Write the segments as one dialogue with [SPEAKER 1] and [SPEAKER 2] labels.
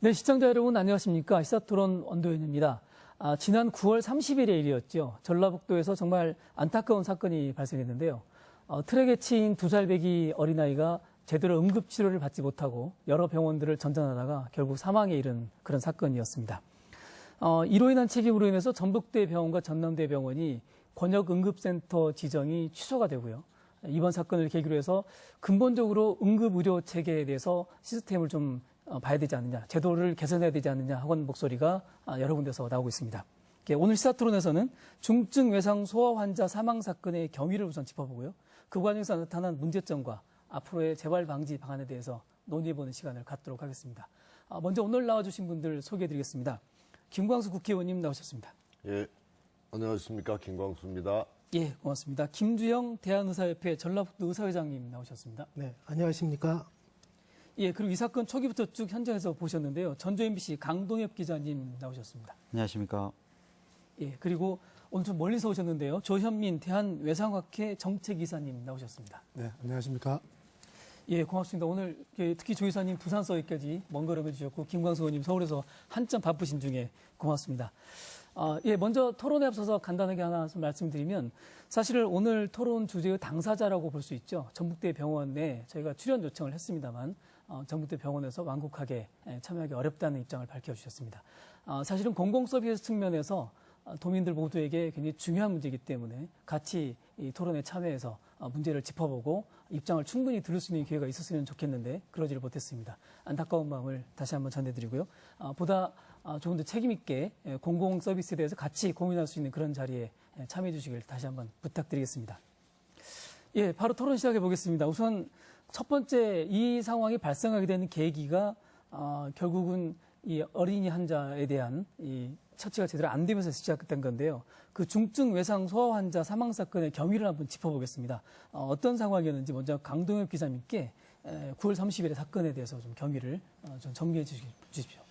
[SPEAKER 1] 네, 시청자 여러분 안녕하십니까. 시사토론 원도현입니다. 지난 9월 30일의 일이었죠. 전라북도에서 정말 안타까운 사건이 발생했는데요. 트랙에 치인 2살 배기 어린아이가 제대로 응급치료를 받지 못하고 여러 병원들을 전전하다가 결국 사망에 이른 그런 사건이었습니다. 이로 인한 책임으로 인해서 전북대병원과 전남대병원이 권역응급센터 지정이 취소가 되고요. 이번 사건을 계기로 해서 근본적으로 응급의료 체계에 대해서 시스템을 좀 봐야 되지 않느냐, 제도를 개선해야 되지 않느냐 하는 목소리가 여러 군데서 나오고 있습니다. 오늘 시사토론에서는 중증 외상 소아 환자 사망 사건의 경위를 우선 짚어보고요. 그 과정에서 나타난 문제점과 앞으로의 재발 방지 방안에 대해서 논의해보는 시간을 갖도록 하겠습니다. 먼저 오늘 나와주신 분들 소개해드리겠습니다. 김광수 국회의원님 나오셨습니다.
[SPEAKER 2] 예, 안녕하십니까. 김광수입니다.
[SPEAKER 1] 예, 고맙습니다. 김주영 대한의사협회 전라북도 의사회장님 나오셨습니다.
[SPEAKER 3] 네, 안녕하십니까.
[SPEAKER 1] 예, 그리고 이 사건 초기부터 쭉 현장에서 보셨는데요. 전주 MBC 강동엽 기자님 나오셨습니다.
[SPEAKER 4] 안녕하십니까.
[SPEAKER 1] 예, 그리고 오늘 좀 멀리서 오셨는데요. 조현민 대한외상학회 정책이사님 나오셨습니다.
[SPEAKER 3] 네, 안녕하십니까.
[SPEAKER 1] 예, 고맙습니다. 오늘 특히 조 이사님 부산서까지 먼 걸음 해주셨고 김광수 의원님 서울에서 한참 바쁘신 중에 고맙습니다. 예, 먼저 토론에 앞서서 간단하게 하나 말씀드리면 사실 오늘 토론 주제의 당사자라고 볼 수 있죠. 전북대 병원에 저희가 출연 요청을 했습니다만 전북대 병원에서 완곡하게 참여하기 어렵다는 입장을 밝혀주셨습니다. 사실은 공공서비스 측면에서 도민들 모두에게 굉장히 중요한 문제이기 때문에 같이 이 토론에 참여해서 문제를 짚어보고 입장을 충분히 들을 수 있는 기회가 있었으면 좋겠는데 그러지를 못했습니다. 안타까운 마음을 다시 한번 전해드리고요. 보다 조금 더 책임 있게 공공 서비스에 대해서 같이 고민할 수 있는 그런 자리에 참여해 주시길 다시 한번 부탁드리겠습니다. 예, 바로 토론 시작해 보겠습니다. 우선 첫 번째 이 상황이 발생하게 되는 계기가 결국은 이 어린이 환자에 대한 이 처치가 제대로 안 되면서 시작된 건데요. 그 중증 외상 소아 환자 사망 사건의 경위를 한번 짚어보겠습니다. 어떤 상황이었는지 먼저 강동엽 기자님께 9월 30일의 사건에 대해서 좀 경위를 좀 정리해 주십시오.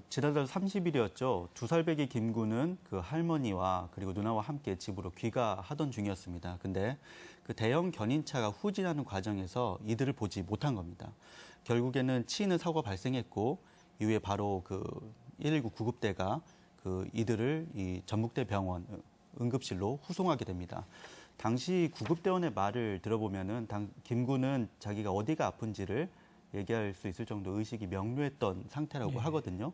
[SPEAKER 4] 지난달 30일이었죠. 2살 배기 김군은 그 할머니와 그리고 누나와 함께 집으로 귀가하던 중이었습니다. 근데 그 대형 견인차가 후진하는 과정에서 이들을 보지 못한 겁니다. 결국에는 치이는 사고가 발생했고 이후에 바로 그 119 구급대가 그 이들을 이 전북대 병원 응급실로 후송하게 됩니다. 당시 구급대원의 말을 들어보면은 김군은 자기가 어디가 아픈지를 얘기할 수 있을 정도 의식이 명료했던 상태라고 하거든요.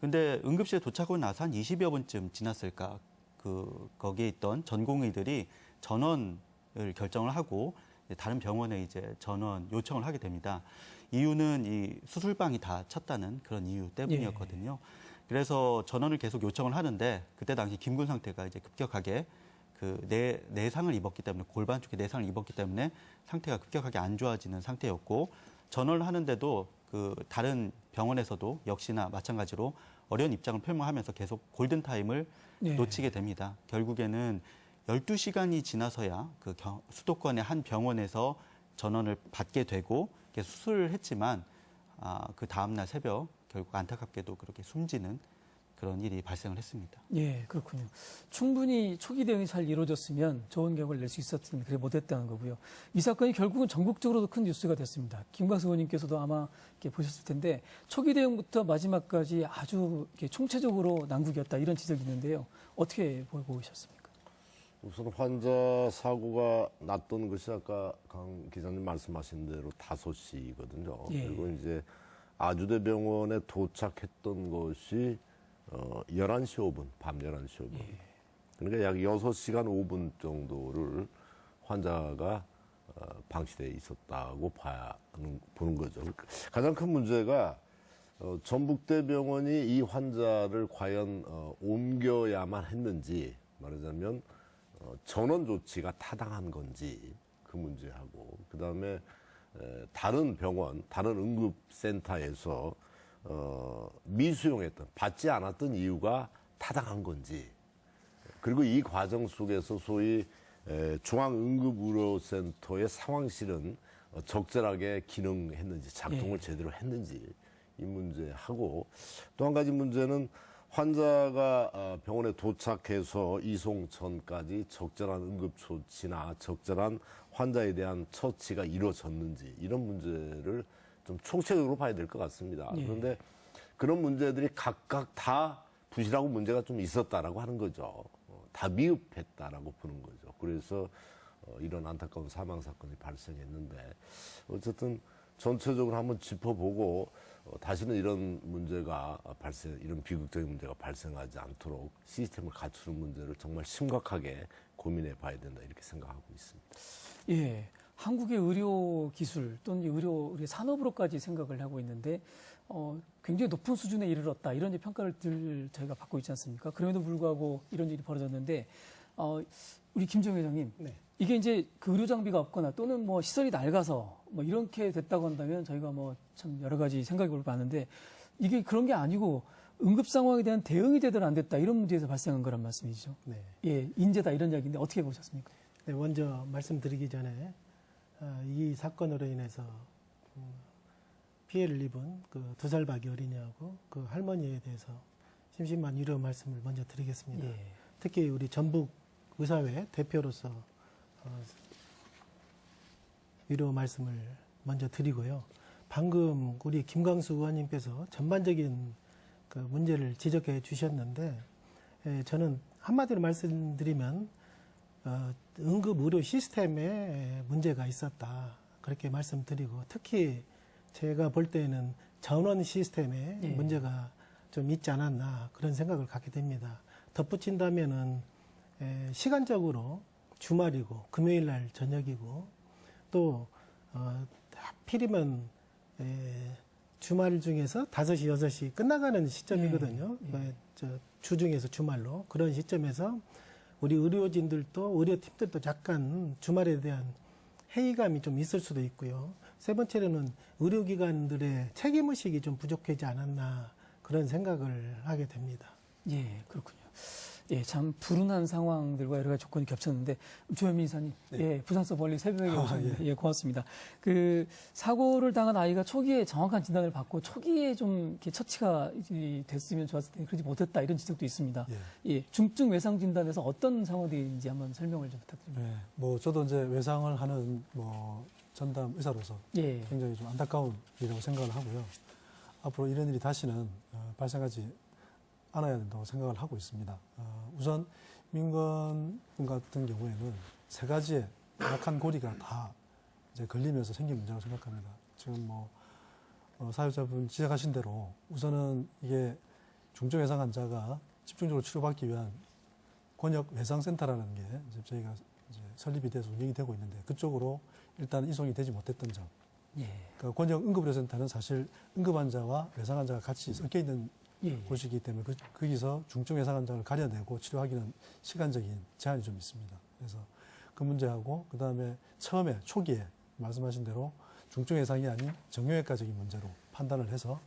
[SPEAKER 4] 근데 응급실에 도착하고 나서 한 20여 분쯤 지났을까 거기에 있던 전공의들이 전원을 결정을 하고 다른 병원에 이제 전원 요청을 하게 됩니다. 이유는 이 수술방이 다 찼다는 그런 이유 때문이었거든요. 그래서 전원을 계속 요청을 하는데 그때 당시 김군 상태가 이제 급격하게 내상을 입었기 때문에 골반 쪽에 내상을 입었기 때문에 상태가 급격하게 안 좋아지는 상태였고 전원을 하는데도 그 다른 병원에서도 역시나 마찬가지로 어려운 입장을 표명하면서 계속 골든타임을 놓치게 됩니다. 결국에는 12시간이 지나서야 그 수도권의 한 병원에서 전원을 받게 되고 수술을 했지만 그 다음날 새벽 결국 안타깝게도 그렇게 숨지는 그런 일이 발생을 했습니다.
[SPEAKER 1] 예, 그렇군요. 충분히 초기 대응이 잘 이루어졌으면 좋은 결과를 낼 수 있었을 텐데 그래 못했다는 거고요. 이 사건이 결국은 전국적으로도 큰 뉴스가 됐습니다. 김광수 의원님께서도 아마 이렇게 보셨을 텐데 초기 대응부터 마지막까지 아주 이렇게 총체적으로 난국이었다 이런 지적이 있는데요. 어떻게 보고 계셨습니까?
[SPEAKER 2] 우선 환자 사고가 났던 것이 아까 강 기자님 말씀하신 대로 5시거든요.
[SPEAKER 1] 예.
[SPEAKER 2] 그리고 이제 아주대병원에 도착했던 것이 11시 5분, 밤 11시 5분. 그러니까 약 6시간 5분 정도를 환자가 방치되어 있었다고 보는 거죠. 가장 큰 문제가 전북대병원이 이 환자를 과연 옮겨야만 했는지, 말하자면 전원 조치가 타당한 건지 그 문제하고, 그다음에 다른 병원, 다른 응급센터에서 미수용했던, 받지 않았던 이유가 타당한 건지, 그리고 이 과정 속에서 소위 중앙응급의료센터의 상황실은 적절하게 기능했는지, 작동을 제대로 했는지 이 문제하고, 또 한 가지 문제는 환자가 병원에 도착해서 이송 전까지 적절한 응급조치나 적절한 환자에 대한 처치가 이루어졌는지, 이런 문제를 좀 총체적으로 봐야 될 것 같습니다. 그런데 그런 문제들이 각각 다 부실하고 문제가 좀 있었다라고 하는 거죠. 다 미흡했다라고 보는 거죠. 그래서 이런 안타까운 사망 사건이 발생했는데 어쨌든 전체적으로 한번 짚어보고 다시는 이런 문제가 이런 비극적인 문제가 발생하지 않도록 시스템을 갖추는 문제를 정말 심각하게 고민해 봐야 된다 이렇게 생각하고 있습니다.
[SPEAKER 1] 예, 한국의 의료 기술 또는 의료 산업으로까지 생각을 하고 있는데 굉장히 높은 수준에 이르렀다 이런 이제 평가를 저희가 받고 있지 않습니까? 그럼에도 불구하고 이런 일이 벌어졌는데 우리 김정 회장님,
[SPEAKER 3] 네.
[SPEAKER 1] 이게 이제 그 의료 장비가 없거나 또는 뭐 시설이 낡아서 뭐 이렇게 됐다고 한다면 저희가 뭐 참 여러 가지 생각이 올 많은데 이게 그런 게 아니고 응급 상황에 대한 대응이 제대로 안 됐다 이런 문제에서 발생한 거란 말씀이죠.
[SPEAKER 3] 네.
[SPEAKER 1] 예, 인재다 이런 이야기인데 어떻게 보셨습니까?
[SPEAKER 3] 네, 먼저 말씀드리기 전에 이 사건으로 인해서 피해를 입은 그 2살박이 어린이하고 그 할머니에 대해서 심심한 위로 말씀을 먼저 드리겠습니다.
[SPEAKER 1] 예.
[SPEAKER 3] 특히 우리 전북 의사회 대표로서 위로 말씀을 먼저 드리고요. 방금 우리 김광수 의원님께서 전반적인 그 문제를 지적해 주셨는데 저는 한마디로 말씀드리면 응급 의료 시스템에 문제가 있었다 그렇게 말씀드리고 특히 제가 볼 때는 전원 시스템에
[SPEAKER 1] 예.
[SPEAKER 3] 문제가 좀 있지 않았나 그런 생각을 갖게 됩니다. 덧붙인다면은 시간적으로 주말이고 금요일 날 저녁이고 또 하필이면 주말 중에서 5시, 6시 끝나가는 시점이거든요.
[SPEAKER 1] 예.
[SPEAKER 3] 주중에서 주말로 그런 시점에서 우리 의료진들도 의료팀들도 약간 주말에 대한 회의감이 좀 있을 수도 있고요. 세 번째로는 의료기관들의 책임의식이 좀 부족하지 않았나 그런 생각을 하게 됩니다.
[SPEAKER 1] 예, 그렇군요. 예, 참 불운한 상황들과 여러 가지 조건이 겹쳤는데 조현민 이사님,
[SPEAKER 3] 네.
[SPEAKER 1] 예, 부산서 멀리 새벽에 오셨는데,
[SPEAKER 3] 예.
[SPEAKER 1] 예, 고맙습니다. 그 사고를 당한 아이가 초기에 정확한 진단을 받고 초기에 좀 이렇게 처치가 됐으면 좋았을 텐데 그러지 못했다 이런 지적도 있습니다. 예, 중증 외상 진단에서 어떤 상황들인지 한번 설명을 좀 부탁드립니다.
[SPEAKER 5] 네, 뭐 저도 이제 외상을 하는 전담 의사로서
[SPEAKER 1] 예,
[SPEAKER 5] 굉장히 좀 안타까운 일이라고 생각을 하고요. 앞으로 이런 일이 다시는 발생하지 않아야 된다고 생각을 하고 있습니다. 우선 민건 같은 경우에는 3가지의 약한 고리가 다 이제 걸리면서 생긴 문제라고 생각합니다. 지금 사회자분 지적하신 대로 우선은 이게 중증 외상 환자가 집중적으로 치료받기 위한 권역 외상센터라는 게 이제 저희가 이제 설립이 돼서 운영이 되고 있는데 그쪽으로 일단 이송이 되지 못했던 점.
[SPEAKER 1] 예,
[SPEAKER 5] 그러니까 권역 응급의료센터는 사실 응급 환자와 외상 환자가 같이 섞여 있는
[SPEAKER 1] 예,
[SPEAKER 5] 곳이기 때문에 거기서 중증 외상 환자를 가려내고 치료하기는 시간적인 제한이 좀 있습니다. 그래서 그 문제하고 그다음에 처음에 초기에 말씀하신 대로 중증 외상이 아닌 정형외과적인 문제로 판단을 해서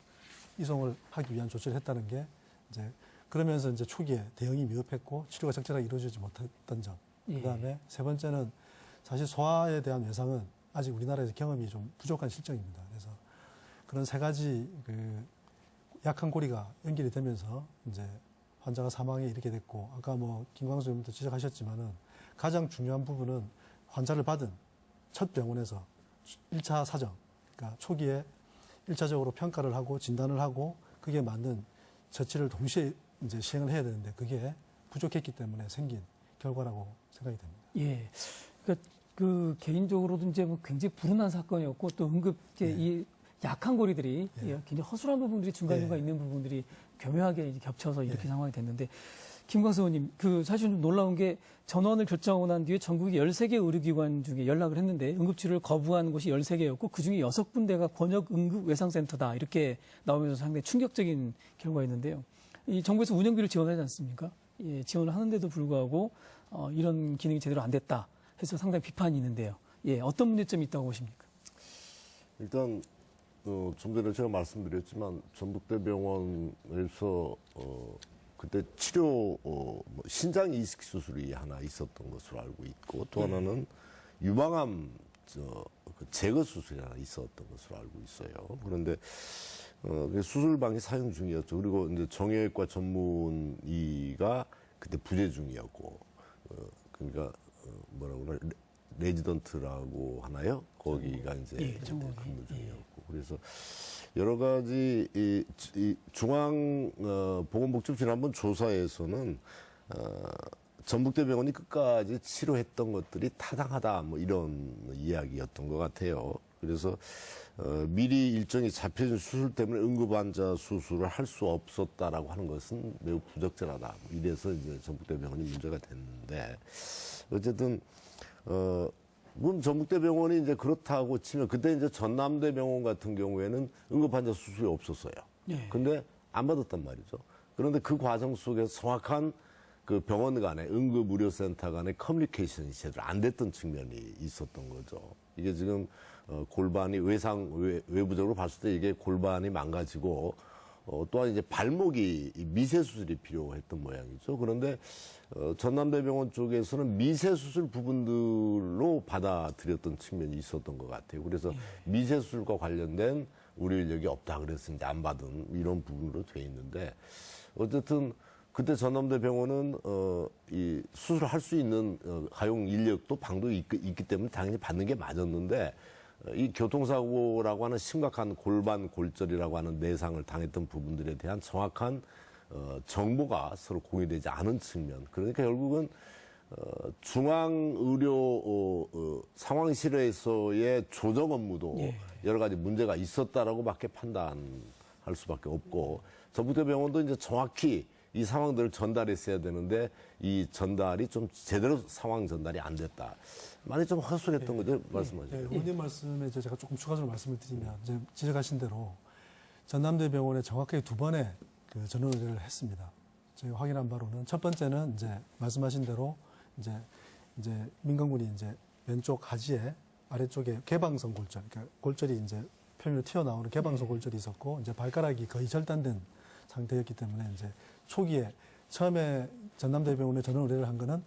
[SPEAKER 5] 이송을 하기 위한 조치를 했다는 게 이제 그러면서 이제 초기에 대응이 미흡했고 치료가 적절하게 이루어지지 못했던 점.
[SPEAKER 1] 예.
[SPEAKER 5] 그다음에 3번째는 사실 소아에 대한 외상은 아직 우리나라에서 경험이 좀 부족한 실정입니다. 그래서 그런 3가지 그 약한 고리가 연결이 되면서 이제 환자가 사망에 이르게 됐고 아까 김광수 의원님도 지적하셨지만은 가장 중요한 부분은 환자를 받은 첫 병원에서 1차 사정, 그러니까 초기에 1차적으로 평가를 하고 진단을 하고 그게 맞는 처치를 동시에 이제 시행을 해야 되는데 그게 부족했기 때문에 생긴 결과라고 생각이 됩니다.
[SPEAKER 1] 예. 그 개인적으로도 이제 굉장히 불운한 사건이었고 또 응급 이 약한 고리들이 굉장히 허술한 부분들이 중간중간 있는 부분들이 교묘하게 이제 겹쳐서 이렇게 상황이 됐는데 김광수 의원님, 사실 좀 놀라운 게 전원을 결정하고 난 뒤에 전국의 13개 의료기관 중에 연락을 했는데 응급치료를 거부한 곳이 13개였고 그중에 6군데가 권역 응급외상센터다 이렇게 나오면서 상당히 충격적인 결과였는데요. 이 정부에서 운영비를 지원하지 않습니까? 예, 지원을 하는데도 불구하고 이런 기능이 제대로 안 됐다 해서 상당히 비판이 있는데요. 예, 어떤 문제점이 있다고 보십니까?
[SPEAKER 2] 일단 좀 전에 제가 말씀드렸지만 전북대병원에서 그때 치료 신장 이식 수술이 하나 있었던 것으로 알고 있고 또 하나는 유방암 그 제거 수술이 하나 있었던 것으로 알고 있어요. 그런데 수술방이 사용 중이었죠. 그리고 이제 정형외과 전문의가 그때 부재 중이었고 그러니까 뭐라고 그러나 레지던트라고 하나요? 거기가 이제 근무 중이었고 그래서 여러 가지 이 중앙 보건복지부 지난번 조사에서는 전북대병원이 끝까지 치료했던 것들이 타당하다 뭐 이런 이야기였던 것 같아요. 그래서 미리 일정이 잡혀진 수술 때문에 응급 환자 수술을 할 수 없었다라고 하는 것은 매우 부적절하다. 이래서 이제 전북대병원이 문제가 됐는데 어쨌든 물론 전북대병원이 이제 그렇다고 치면 그때 이제 전남대병원 같은 경우에는 응급 환자 수술이 없었어요. 근데 안 받았단 말이죠. 그런데 그 과정 속에서 정확한 그 병원 간의 응급의료센터 간의 커뮤니케이션이 제대로 안 됐던 측면이 있었던 거죠. 이게 지금 골반이 외부적으로 봤을 때 이게 골반이 망가지고 또한 이제 발목이 미세 수술이 필요했던 모양이죠. 그런데 전남대병원 쪽에서는 미세 수술 부분들로 받아들였던 측면이 있었던 것 같아요. 그래서 미세 수술과 관련된 의료 인력이 없다 그래서 이제 안 받은 이런 부분으로 돼 있는데 어쨌든 그때 전남대병원은 이 수술을 할 수 있는 가용 인력도 방도 있기 때문에 당연히 받는 게 맞았는데 이 교통사고라고 하는 심각한 골반 골절이라고 하는 내상을 당했던 부분들에 대한 정확한 정보가 서로 공유되지 않은 측면. 그러니까 결국은 중앙의료 상황실에서의 조정 업무도 여러 가지 문제가 있었다라고밖에 판단할 수밖에 없고 전북대병원도 이제 정확히 이 상황들을 전달했어야 되는데 이 전달이 좀 제대로 상황 전달이 안 됐다. 많이 좀 허술했던 거죠, 말씀하시죠.
[SPEAKER 5] 네, 의원님 말씀에 제가 조금 추가적으로 말씀을 드리면 이제 지적하신 대로 전남대병원에 정확하게 2번의 그 전원 의뢰를 했습니다. 저희가 확인한 바로는 첫 번째는 이제 말씀하신 대로 이제 민간군이 이제 왼쪽 하지에 아래쪽에 개방성 골절, 그러니까 골절이 이제 표면으로 튀어나오는 개방성 골절이 있었고 이제 발가락이 거의 절단된 상태였기 때문에 이제 초기에 처음에 전남대병원에 전원 의뢰를 한 거는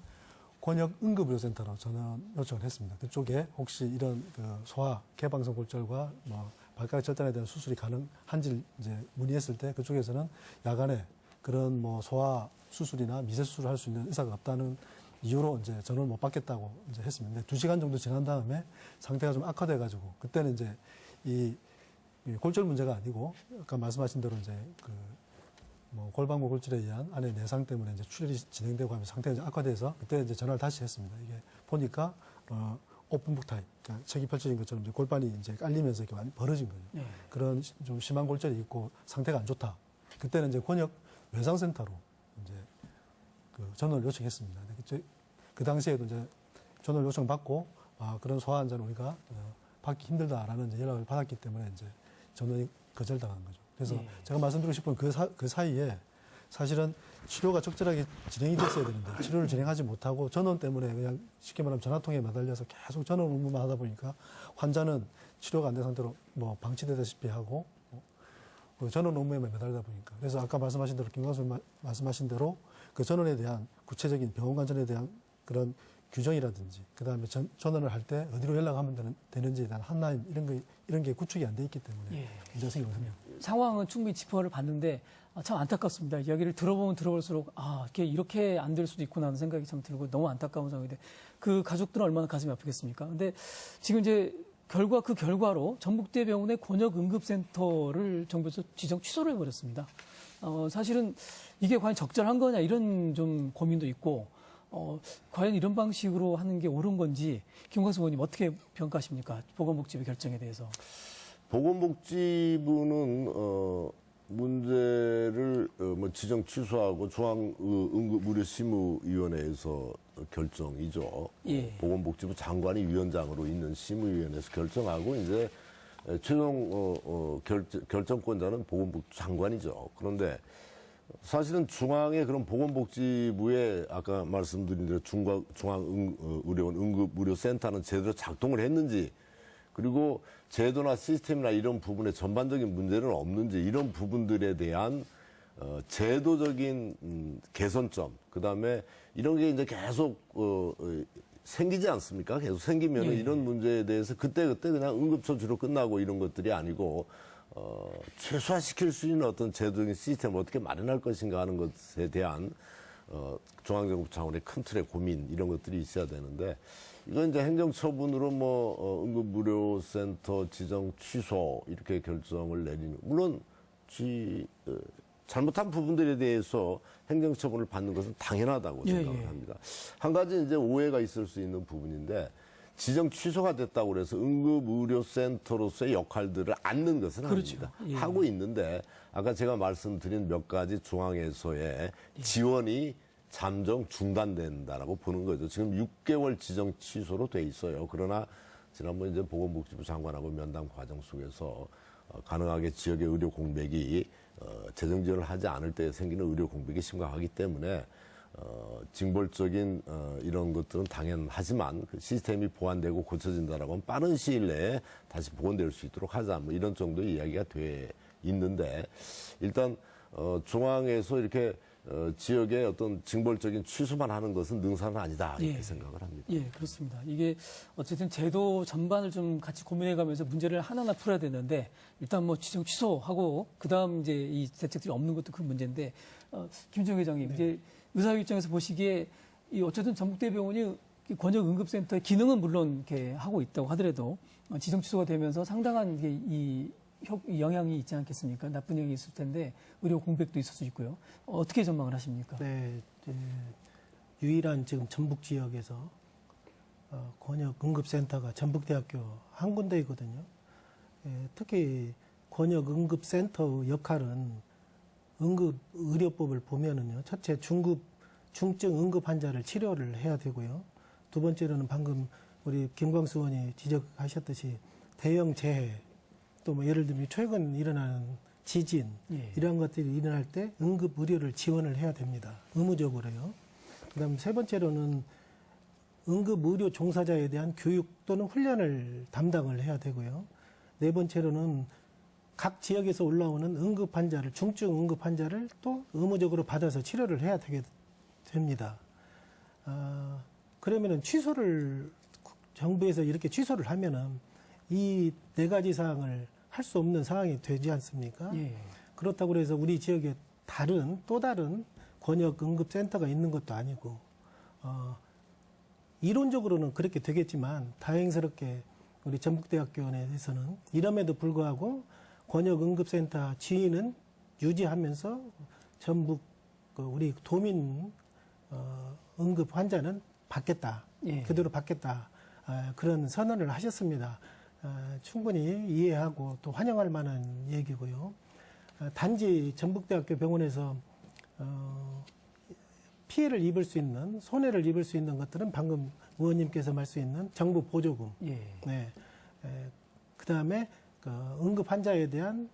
[SPEAKER 5] 권역 응급의료센터로 전원 요청을 했습니다. 그쪽에 혹시 이런 그 소아 개방성 골절과 뭐 발가락 절단에 대한 수술이 가능한지 이제 문의했을 때 그쪽에서는 야간에 그런 뭐 소아 수술이나 미세 수술을 할 수 있는 의사가 없다는 이유로 이제 전원을 못 받겠다고 이제 했습니다. 2시간 정도 지난 다음에 상태가 좀 악화돼가지고 그때는 이제 이 골절 문제가 아니고 아까 말씀하신 대로 이제 그 뭐 골반골 골절에 의한 안의 내상 때문에 이제 출혈이 진행되고 하면서 상태가 이제 악화돼서 그때 이제 전화를 다시 했습니다. 이게 보니까 오픈북 타입, 그러니까 책이 펼쳐진 것처럼 이제 골반이 이제 깔리면서 이렇게 많이 벌어진 거죠. 그런 좀 심한 골절이 있고 상태가 안 좋다. 그때는 이제 권역 외상센터로 이제 그 전원을 요청했습니다. 그 당시에도 이제 전원을 요청받고 그런 소아 환자는 우리가 받기 힘들다라는 이제 연락을 받았기 때문에 이제 전원이 거절당한 거죠. 그래서 제가 말씀드리고 싶은 그 사이에 사실은 치료가 적절하게 진행이 됐어야 되는데 치료를 진행하지 못하고 전원 때문에 그냥 쉽게 말하면 전화통에 매달려서 계속 전원 업무만 하다 보니까 환자는 치료가 안 된 상태로 뭐 방치되다시피 하고 그 전원 업무에만 매달리다 보니까 그래서 아까 말씀하신 대로 김광수 말씀하신 대로 그 전원에 대한 구체적인 병원 관전에 대한 그런 규정이라든지 그다음에 전원을 할 때 어디로 연락하면 되는지에 대한 한라인 이런 게 구축이 안 돼 있기 때문에 문제가 생기는 겁니다.
[SPEAKER 1] 상황은 충분히 짚어를 봤는데 참 안타깝습니다. 이야기를 들어보면 들어볼수록 이렇게 안 될 수도 있구나 하는 생각이 참 들고 너무 안타까운 상황인데 그 가족들은 얼마나 가슴이 아프겠습니까? 근데 지금 이제 그 결과로 전북대병원의 권역응급센터를 정부에서 지정 취소를 해버렸습니다. 사실은 이게 과연 적절한 거냐 이런 좀 고민도 있고 과연 이런 방식으로 하는 게 옳은 건지 김광수 의원님 어떻게 평가하십니까? 보건복지부 결정에 대해서.
[SPEAKER 2] 보건복지부는 문제를 뭐 지정 취소하고 중앙응급의료심의위원회에서 결정이죠. 보건복지부 장관이 위원장으로 있는 심의위원회에서 결정하고 이제 최종 결정권자는 보건복지부 장관이죠. 그런데 사실은 중앙의 그런 보건복지부의 아까 말씀드린 대로 중앙의료원 응급의료센터는 제대로 작동을 했는지 그리고 제도나 시스템이나 이런 부분에 전반적인 문제는 없는지 이런 부분들에 대한 제도적인 개선점 그다음에 이런 게 이제 계속 생기지 않습니까? 계속 생기면 이런 문제에 대해서 그때그때 그냥 응급처치로 끝나고 이런 것들이 아니고 최소화시킬 수 있는 어떤 제도적인 시스템을 어떻게 마련할 것인가 하는 것에 대한 중앙정부 차원의 큰 틀의 고민 이런 것들이 있어야 되는데 이건 이제 행정처분으로 응급의료센터 지정 취소 이렇게 결정을 내리는, 물론 잘못한 부분들에 대해서 행정처분을 받는 것은 당연하다고 생각을 합니다. 한 가지 이제 오해가 있을 수 있는 부분인데, 지정 취소가 됐다고 그래서 응급의료센터로서의 역할들을 않는 것은
[SPEAKER 1] 그렇죠.
[SPEAKER 2] 아닙니다. 하고 있는데, 아까 제가 말씀드린 몇 가지 중앙에서의 지원이 잠정 중단된다라고 보는 거죠. 지금 6개월 지정 취소로 돼 있어요. 그러나 지난번 이제 보건복지부 장관하고 면담 과정 속에서 가능하게 지역의 의료 공백이 재정 지원을 하지 않을 때 생기는 의료 공백이 심각하기 때문에 징벌적인 이런 것들은 당연하지만 그 시스템이 보완되고 고쳐진다라고 하면 빠른 시일 내에 다시 복원될 수 있도록 하자, 뭐 이런 정도의 이야기가 돼 있는데, 일단 중앙에서 이렇게 지역의 어떤 징벌적인 취소만 하는 것은 능사는 아니다, 이렇게 생각을 합니다.
[SPEAKER 1] 예, 그렇습니다. 이게 어쨌든 제도 전반을 좀 같이 고민해가면서 문제를 하나하나 풀어야 되는데, 일단 뭐 지정 취소하고 그다음 이제 이 대책들이 없는 것도 큰 문제인데, 김정 회장님, 이제 의사 입장에서 보시기에 이 어쨌든 전북대병원이 권역 응급센터의 기능은 물론 이렇게 하고 있다고 하더라도 지정 취소가 되면서 상당한 이 영향이 있지 않겠습니까? 나쁜 영향이 있을 텐데 의료 공백도 있을 수 있고요. 어떻게 전망을 하십니까?
[SPEAKER 3] 네, 유일한 지금 전북 지역에서 권역 응급센터가 전북대학교 한 군데이거든요. 특히 권역 응급센터의 역할은 응급 의료법을 보면은요, 첫째 중증 응급 환자를 치료를 해야 되고요. 두 번째로는 방금 우리 김광수 의원이 지적하셨듯이 대형 재해, 또 뭐 예를 들면 최근 일어나는 지진, 이러한 것들이 일어날 때 응급 의료를 지원을 해야 됩니다. 의무적으로요. 그다음 세 번째로는 응급 의료 종사자에 대한 교육 또는 훈련을 담당을 해야 되고요. 네 번째로는 각 지역에서 올라오는 응급 환자를, 중증 응급 환자를 또 의무적으로 받아서 치료를 해야 됩니다. 그러면은 정부에서 이렇게 취소를 하면은 이 네 가지 사항을 할 수 없는 상황이 되지 않습니까? 그렇다고 해서 우리 지역에 또 다른 권역 응급센터가 있는 것도 아니고, 이론적으로는 그렇게 되겠지만 다행스럽게 우리 전북대학교에서는 이럼에도 불구하고 권역 응급센터 지위는 유지하면서 전북 우리 도민 응급 환자는 받겠다, 그대로 받겠다, 그런 선언을 하셨습니다. 충분히 이해하고 또 환영할 만한 얘기고요. 단지 전북대학교 병원에서 피해를 입을 수 있는, 손해를 입을 수 있는 것들은 방금 의원님께서 말씀하신 정부 보조금, 네, 그다음에 응급 환자에 대한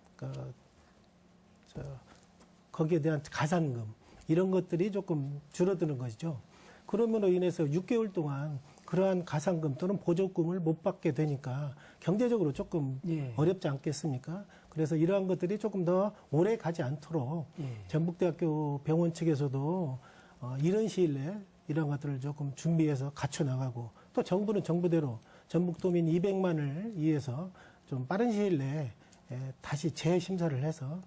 [SPEAKER 3] 거기에 대한 가산금, 이런 것들이 조금 줄어드는 것이죠. 그러므로 인해서 6개월 동안 그러한 가산금 또는 보조금을 못 받게 되니까 경제적으로 조금 어렵지 않겠습니까? 그래서 이러한 것들이 조금 더 오래 가지 않도록 전북대학교 병원 측에서도 이런 시일 내에 이러한 것들을 조금 준비해서 갖춰 나가고, 또 정부는 정부대로 전북도민 200만을 위해서 좀 빠른 시일 내에 다시 재심사를 해서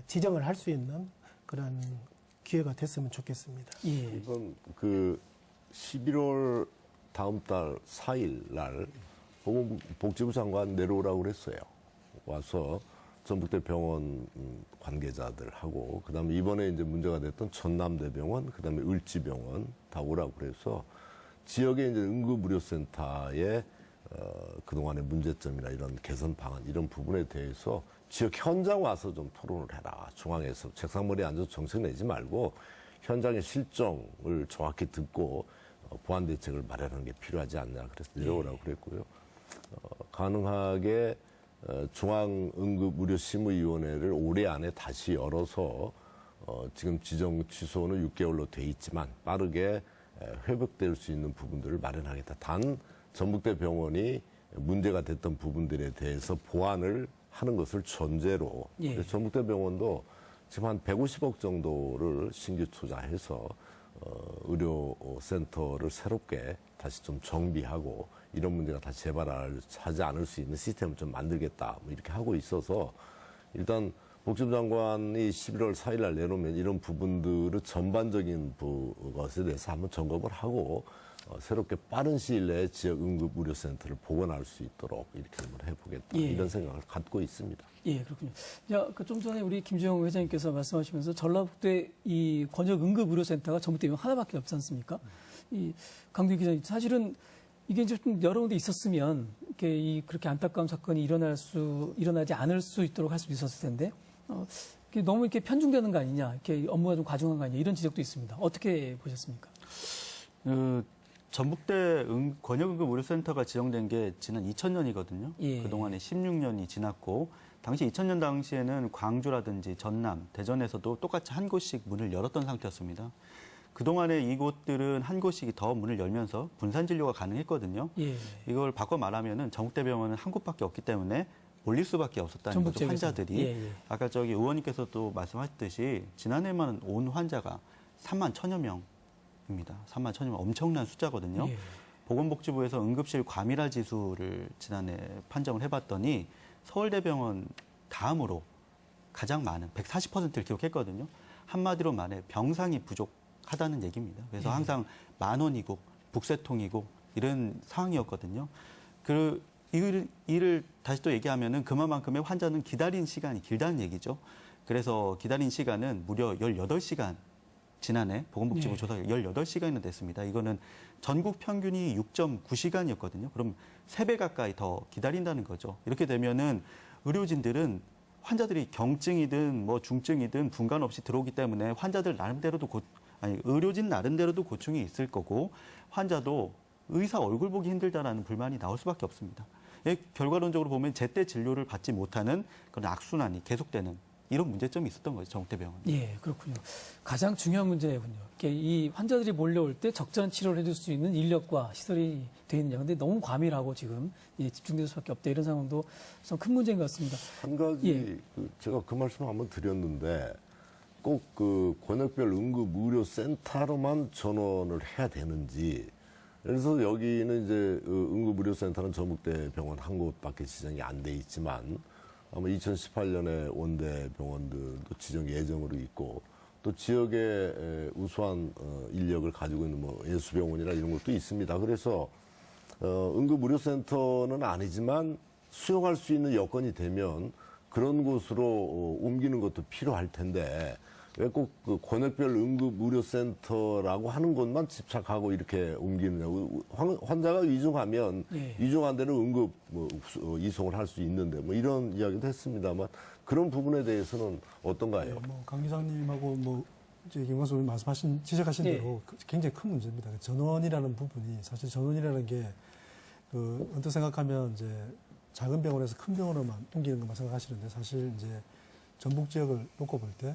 [SPEAKER 3] 지정을 할 수 있는 그런 기회가 됐으면 좋겠습니다.
[SPEAKER 2] 이번 11월 다음 달 4일 날 보건복지부 장관 내려오라고 그랬어요. 와서 전북대 병원 관계자들하고, 그다음에 이번에 이제 문제가 됐던 전남대병원, 그다음에 을지병원 다 오라고 그래서 지역의 이제 응급의료센터의 그동안의 문제점이나 이런 개선 방안, 이런 부분에 대해서 지역 현장 와서 좀 토론을 해라. 중앙에서 책상머리에 앉아서 정책 내지 말고 현장의 실정을 정확히 듣고 보완 대책을 마련하는 게 필요하지 않냐. 그래서 내려오라고 그랬고요. 가능하게 중앙응급의료심의위원회를 올해 안에 다시 열어서 지금 지정 취소는 6개월로 돼 있지만 빠르게 회복될 수 있는 부분들을 마련하겠다. 단 전북대 병원이 문제가 됐던 부분들에 대해서 보완을 하는 것을 전제로, 전북대 병원도 지금 한 150억 정도를 신규 투자해서 의료센터를 새롭게 다시 좀 정비하고 이런 문제가 다시 재발하지 않을 수 있는 시스템을 좀 만들겠다, 뭐 이렇게 하고 있어서 일단 복지부 장관이 11월 4일 날 내놓으면 이런 부분들의 전반적인 것에 대해서 한번 점검을 하고 새롭게 빠른 시일 내에 지역 응급의료센터를 복원할 수 있도록 이렇게 한번 해보겠다
[SPEAKER 1] 예.
[SPEAKER 2] 이런 생각을 갖고 있습니다.
[SPEAKER 1] 예, 그렇군요. 야, 좀 전에 우리 김주영 회장님께서 말씀하시면서 전라북도에 이 권역 응급의료센터가 전북대병원 하나밖에 없지 않습니까? 이 강두희 기자님, 사실은 이게 이제 좀 여러 군데 있었으면 이렇게 그렇게 안타까운 사건이 일어나지 않을 수 있도록 할 수도 있었을 텐데, 이게 너무 이렇게 편중되는 거 아니냐, 이렇게 업무가 좀 과중한 거 아니냐, 이런 지적도 있습니다. 어떻게 보셨습니까?
[SPEAKER 4] 전북대 권역응급의료센터가 지정된 게 지난 2000년이거든요.
[SPEAKER 1] 예.
[SPEAKER 4] 그동안에 16년이 지났고 당시 2000년 당시에는 광주라든지 전남, 대전에서도 똑같이 한 곳씩 문을 열었던 상태였습니다. 그동안에 이곳들은 한 곳씩 더 문을 열면서 분산 진료가 가능했거든요.
[SPEAKER 1] 예.
[SPEAKER 4] 이걸 바꿔 말하면은 전북대병원은 한 곳밖에 없기 때문에 몰릴 수밖에 없었다는 거죠.
[SPEAKER 1] 전북 지역에서.
[SPEAKER 4] 환자들이.
[SPEAKER 1] 예, 예.
[SPEAKER 4] 아까 저기 의원님께서도 말씀하셨듯이 지난해만 온 환자가 3만 1000여 명입니다. 3만 1000여 명 엄청난 숫자거든요.
[SPEAKER 1] 예.
[SPEAKER 4] 보건복지부에서 응급실 과밀화 지수를 지난해 판정을 해봤더니 서울대병원 다음으로 가장 많은 140%를 기록했거든요. 한마디로 말해 병상이 부족하다는 얘기입니다. 그래서 항상 10,000원이고 북새통이고 이런 상황이었거든요. 이를 다시 또 얘기하면은 그만큼의 환자는 기다린 시간이 길다는 얘기죠. 그래서 기다린 시간은 무려 18시간 지난해 보건복지부
[SPEAKER 1] 네.
[SPEAKER 4] 조사 18시간이나 됐습니다. 이거는 전국 평균이 6.9시간이었거든요. 그럼 3배 가까이 더 기다린다는 거죠. 이렇게 되면은 의료진들은 환자들이 경증이든 뭐 중증이든 분간 없이 들어오기 때문에 환자들 나름대로도 의료진 나름대로도 고충이 있을 거고 환자도 의사 얼굴 보기 힘들다라는 불만이 나올 수밖에 없습니다. 결과론적으로 보면 제때 진료를 받지 못하는 그런 악순환이 계속되는 이런 문제점이 있었던 거죠, 전북대병원.
[SPEAKER 1] 예, 그렇군요. 가장 중요한 문제군요. 이렇게 이 환자들이 몰려올 때 적절한 치료를 해줄 수 있는 인력과 시설이 돼 있느냐. 근데 너무 과밀하고 지금 집중될 수밖에 없다. 이런 상황도 참 큰 문제인 것 같습니다.
[SPEAKER 2] 한 가지
[SPEAKER 1] 예.
[SPEAKER 2] 제가 그 말씀을 한번 드렸는데 꼭 그 권역별 응급의료센터로만 전원을 해야 되는지. 그래서 여기는 이제 응급의료센터는 전북대병원 한 곳밖에 지정이 안 돼 있지만 아마 2018년에 원대 병원들도 지정 예정으로 있고 또 지역에 우수한 인력을 가지고 있는 뭐 예수병원이나 이런 것도 있습니다. 그래서 응급의료센터는 아니지만 수용할 수 있는 여건이 되면 그런 곳으로 옮기는 것도 필요할 텐데 왜 꼭 그 권역별 응급의료센터라고 하는 곳만 집착하고 이렇게 옮기느냐. 환자가 위중하면
[SPEAKER 1] 예.
[SPEAKER 2] 위중한 데는 응급 이송을 할 수 있는데 뭐 이런 이야기도 했습니다만 그런 부분에 대해서는 어떤가요?
[SPEAKER 5] 강 기자님하고 김광수 의원님 지적하신
[SPEAKER 1] 네.
[SPEAKER 5] 대로 굉장히 큰 문제입니다. 전원이라는 부분이 사실 전원이라는 게 언뜻 생각하면 이제 작은 병원에서 큰 병원으로만 옮기는 것만 생각하시는데 사실 이제 전북 지역을 놓고 볼 때